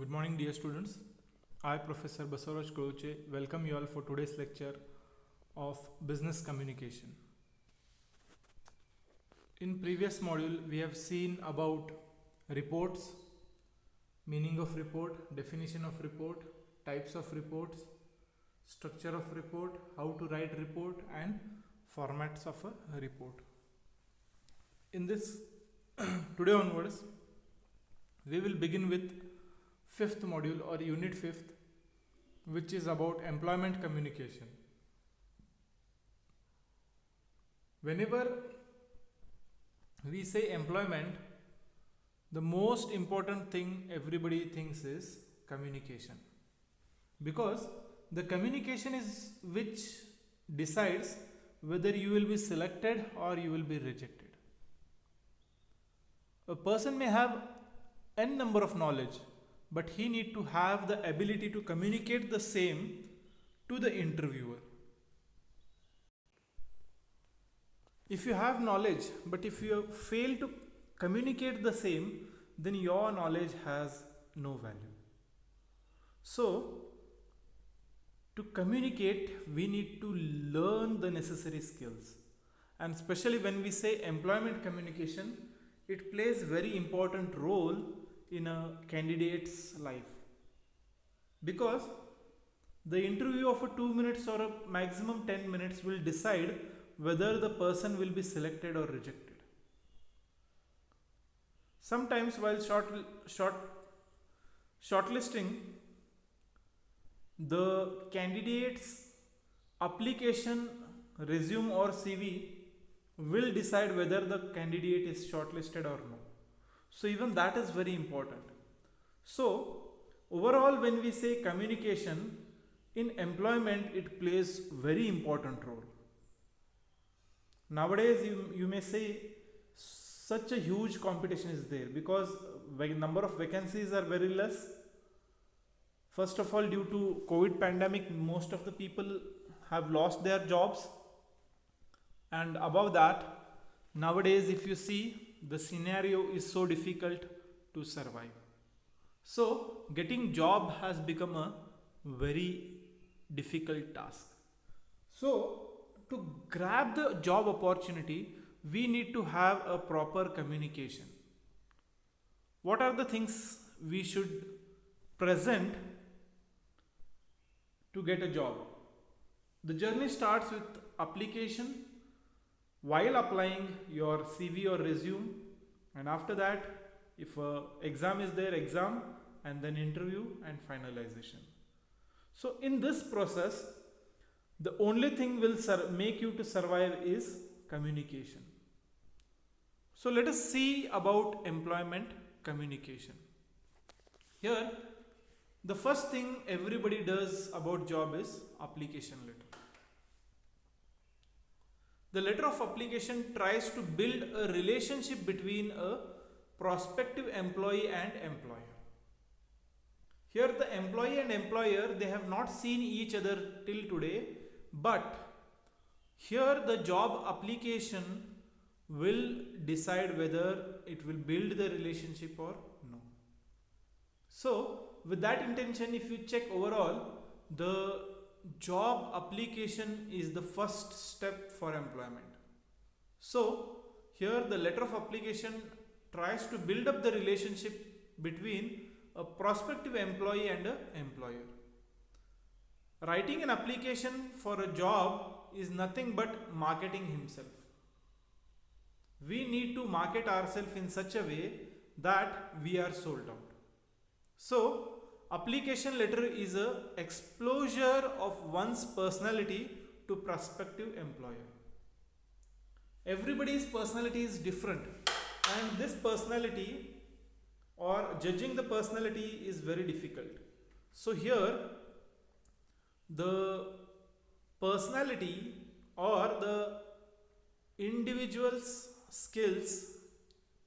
Good morning, dear students. I, Professor Basavaraj Kroche, welcome you all for today's lecture of business communication. In previous module, we have seen about reports, meaning of report, definition of report, types of reports, structure of report, how to write report, and formats of a report. In this today onwards, we will begin with fifth module or unit fifth, which is about employment communication. Whenever we say employment, the most important thing everybody thinks is communication, because the communication is which decides whether you will be selected or you will be rejected. A person may have n number of knowledge, but he need to have the ability to communicate the same to the interviewer. If you have knowledge, but if you fail to communicate the same, then your knowledge has no value. So, to communicate, we need to learn the necessary skills. And especially when we say employment communication, it plays very important role in a candidate's life, because the interview of a 2 minutes or a maximum 10 minutes will decide whether the person will be selected or rejected. Sometimes while shortlisting, the candidate's application, resume or CV will decide whether the candidate is shortlisted or no. So even that is very important. So overall, when we say communication in employment, it plays very important role. Nowadays, you may say such a huge competition is there because number of vacancies are very less. First of all, due to COVID pandemic, most of the people have lost their jobs, and above that, nowadays if you see, the scenario is so difficult to survive. So getting job has become a very difficult task. So to grab the job opportunity, we need to have a proper communication. What are the things we should present to get a job? The journey starts with application. While applying your CV or resume, and after that, if exam is there, exam, and then interview and finalization. So in this process, the only thing will make you to survive is communication. So let us see about employment communication. Here, the first thing everybody does about job is application letter. The letter of application tries to build a relationship between a prospective employee and employer. Here the employee and employer, they have not seen each other till today, but here the job application will decide whether it will build the relationship or no. So with that intention, if you check overall, the job application is the first step for employment. So here the letter of application tries to build up the relationship between a prospective employee and an employer. Writing an application for a job is nothing but marketing himself. We need to market ourselves in such a way that we are sold out. So application letter is a exposure of one's personality to prospective employer. Everybody's personality is different, and this personality or judging the personality is very difficult. So here the personality or the individual's skills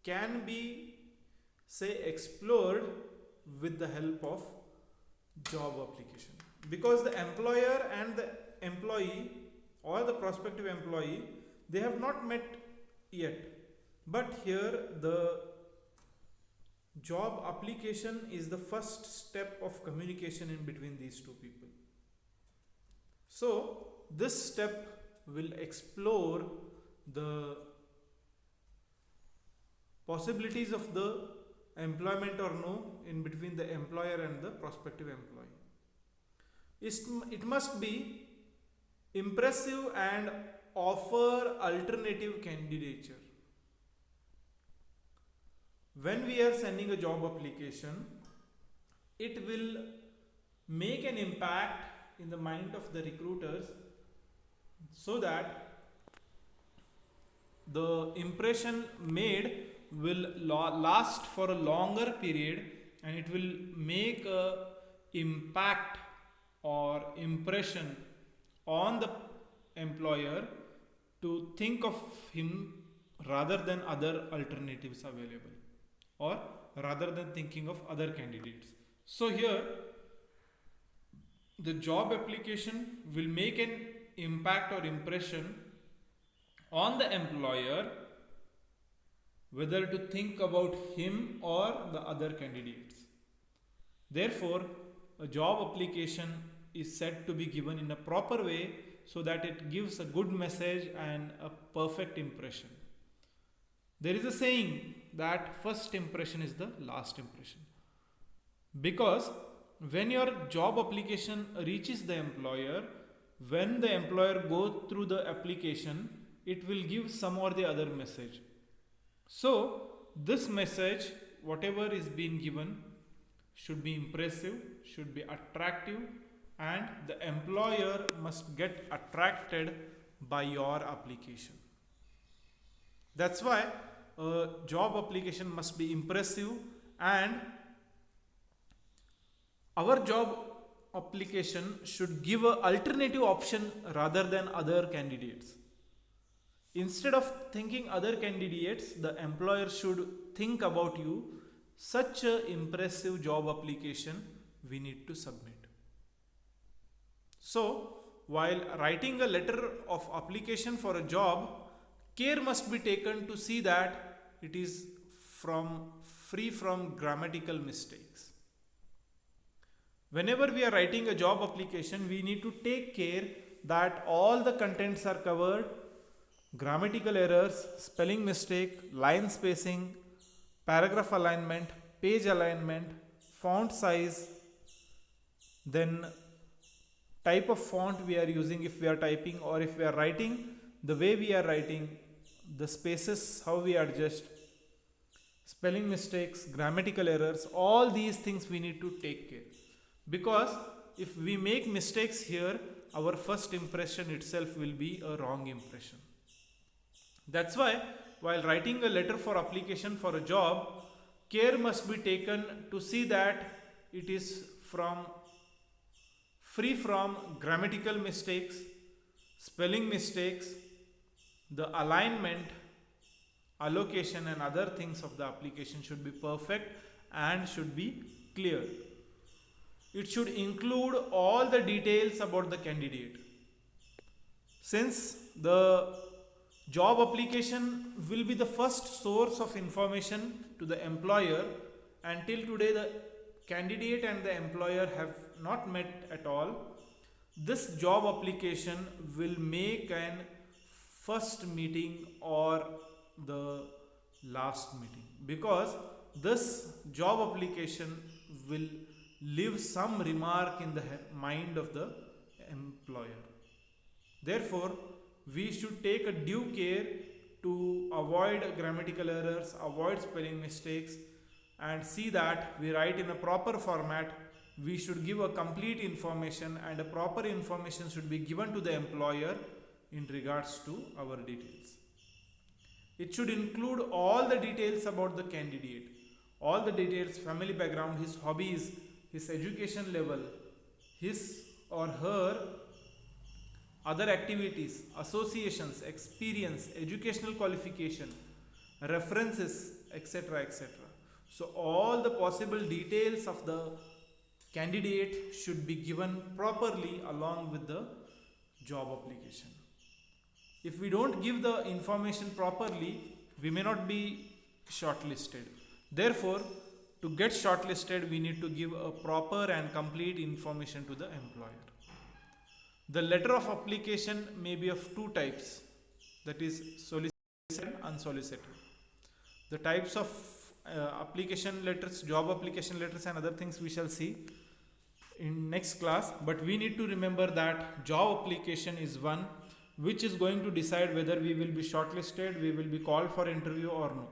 can be, say, explored with the help of job application, because the employer and the employee or the prospective employee, they have not met yet, but here the job application is the first step of communication in between these two people. So this step will explore the possibilities of the employment or no in between the employer and the prospective employee. It must be impressive and offer alternative candidature. When we are sending a job application, it will make an impact in the mind of the recruiters so that the impression made will last for a longer period, and it will make a impact or impression on the employer to think of him rather than other alternatives available, or rather than thinking of other candidates. So here the job application will make an impact or impression on the employer whether to think about him or the other candidates. Therefore, a job application is said to be given in a proper way so that it gives a good message and a perfect impression. There is a saying that first impression is the last impression, because when your job application reaches the employer, when the employer goes through the application, it will give some or the other message. So this message, whatever is being given, should be impressive, should be attractive, and the employer must get attracted by your application. That's why a job application must be impressive, and our job application should give an alternative option rather than other candidates. Instead of thinking other candidates, the employer should think about you. Such an impressive job application we need to submit. So, while writing a letter of application for a job, care must be taken to see that it is free from grammatical mistakes. Whenever we are writing a job application, we need to take care that all the contents are covered. Grammatical errors, spelling mistake, line spacing, paragraph alignment, page alignment, font size, then type of font we are using if we are typing, or if we are writing, the way we are writing, the spaces, how we adjust, spelling mistakes, grammatical errors, all these things we need to take care. Because if we make mistakes here, our first impression itself will be a wrong impression. That's why while writing a letter for application for a job, care must be taken to see that it is free from grammatical mistakes, spelling mistakes, the alignment, allocation and other things of the application should be perfect and should be clear. It should include all the details about the candidate. Since the job application will be the first source of information to the employer, until today the candidate and the employer have not met at all, this job application will make an first meeting or the last meeting, because this job application will leave some remark in the mind of the employer. Therefore, we should take a due care to avoid grammatical errors, avoid spelling mistakes, and see that we write in a proper format. We should give a complete information, and a proper information should be given to the employer in regards to our details. It should include all the details about the candidate, all the details, family background, his hobbies, his education level, his or her other activities, associations, experience, educational qualification, references, etc. etc. So all the possible details of the candidate should be given properly along with the job application. If we don't give the information properly, we may not be shortlisted. Therefore, to get shortlisted, we need to give a proper and complete information to the employer. The letter of application may be of two types, that is solicited and unsolicited. The types of application letters, job application letters and other things we shall see in next class, but we need to remember that job application is one which is going to decide whether we will be shortlisted, we will be called for interview or no.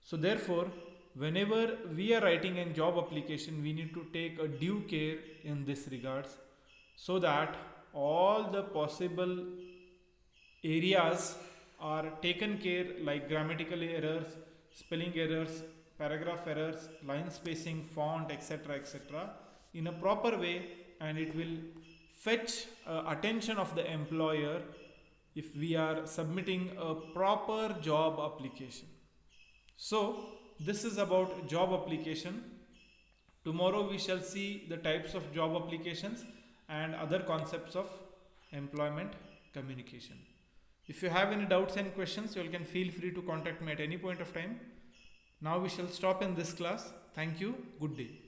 So therefore, whenever we are writing a job application, we need to take a due care in this regards, so that all the possible areas are taken care, like grammatical errors, spelling errors, paragraph errors, line spacing, font, etc., etc., in a proper way, and it will fetch attention of the employer if we are submitting a proper job application. So this is about job application. Tomorrow we shall see the types of job applications and other concepts of employment communication. If you have any doubts and questions, you can feel free to contact me at any point of time. Now we shall stop in this class. Thank you. Good day.